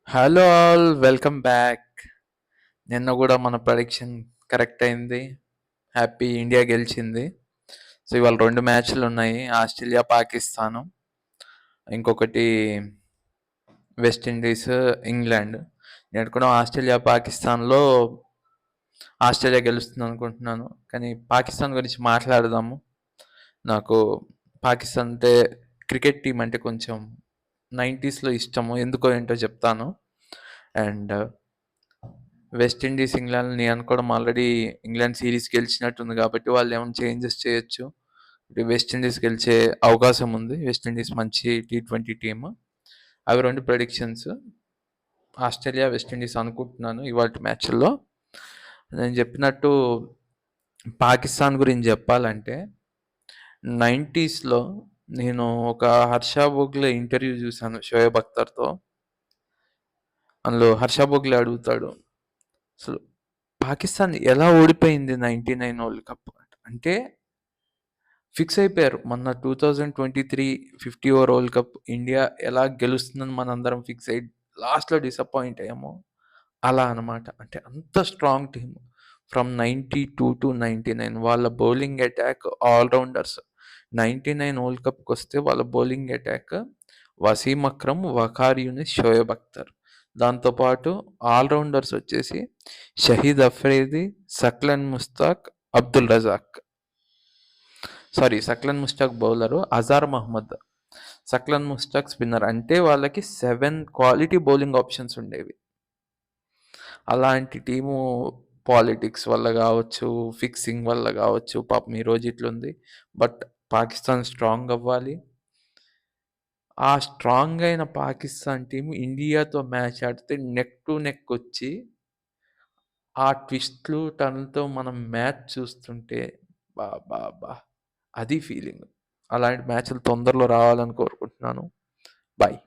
Hello all welcome back. నిన్న కూడా మన ప్రొడిక్షన్ కరెక్ట్ అయింది. హ్యాపీ ఇండియా గెలిచింది. సో ఇవాళ 2 మ్యాచ్లు ఉన్నాయి, ఆస్ట్రేలియా పాకిస్తాను, ఇంకొకటి వెస్టిండీస్ ఇంగ్లాండ్. నేను కూడా ఆస్ట్రేలియా పాకిస్తాన్లో ఆస్ట్రేలియా గెలుస్తుంది అనుకుంటున్నాను, కానీ పాకిస్తాన్ గురించి మాట్లాడదాము. నాకు పాకిస్తాన్ అంటే క్రికెట్ టీం అంటే కొంచెం 90స్లో ఇష్టము, ఎందుకో ఏంటో చెప్తాను. అండ్ వెస్టిండీస్ ఇంగ్లాండ్ నేను అనుకోవడం ఆల్రెడీ ఇంగ్లాండ్ సిరీస్ గెలిచినట్టుంది కాబట్టి వాళ్ళు ఏమైనా చేంజెస్ చేయొచ్చు. వెస్టిండీస్ గెలిచే అవకాశం ఉంది. వెస్టిండీస్ మంచి T20 టీమ్. అవి 2 ప్రెడిక్షన్స్. ఆస్ట్రేలియా వెస్టిండీస్ అనుకుంటున్నాను ఇవాళ మ్యాచ్ల్లో. నేను చెప్పినట్టు పాకిస్తాన్ గురించి చెప్పాలంటే 90స్లో నేను ఒక హర్ష భోగ్లే ఇంటర్వ్యూ చూశాను షోయబ్ అఖ్తర్తో. అందులో హర్ష భోగ్లే అడుగుతాడు, అసలు పాకిస్తాన్ ఎలా ఓడిపోయింది 99 వరల్డ్ కప్ అంటే ఫిక్స్ అయిపోయారు. మొన్న 2023 50 ఓవర్ వరల్డ్ కప్ ఇండియా ఎలా గెలుస్తుందని మనందరం ఫిక్స్ అయ్యి లాస్ట్లో డిసప్పాయింట్ అయ్యాము. అలా అనమాట. అంటే అంత స్ట్రాంగ్ టీమ్. ఫ్రమ్ 92 టు 99 వాళ్ళ బౌలింగ్ అటాక్ ఆల్రౌండర్స్. 99 వరల్డ్ కప్కి వస్తే వాళ్ళ బౌలింగ్ అటాక్ వసీం అక్రమ్, వఖార్ యూనిస్, షోయబ్ అఖ్తర్. దాంతోపాటు ఆల్రౌండర్స్ వచ్చేసి షహీద్ అఫ్రీది, సక్లన్ ముస్తాక్, అబ్దుల్ రజాక్. సక్లన్ ముస్తాక్ బౌలరు, అజార్ మహమ్మద్. సక్లన్ ముస్తాక్ స్పిన్నర్. అంటే వాళ్ళకి 7 క్వాలిటీ బౌలింగ్ ఆప్షన్స్ ఉండేవి. అలాంటి టీము పాలిటిక్స్ వల్ల కావచ్చు, ఫిక్సింగ్ వల్ల కావచ్చు, పాపం ఈరోజు ఇట్లుంది. బట్ పాకిస్తాన్ స్ట్రాంగ్ అవ్వాలి. ఆ స్ట్రాంగ్ అయిన పాకిస్తాన్ టీం ఇండియాతో మ్యాచ్ ఆడితే నెక్ టు నెక్ వచ్చి ఆ ట్విస్ట్లు టర్న్‌తో మనం మ్యాచ్ చూస్తుంటే బా! అది ఫీలింగ్. అలాంటి మ్యాచ్‌లు తొందరలో రావాలని కోరుకుంటున్నాను. బాయ్.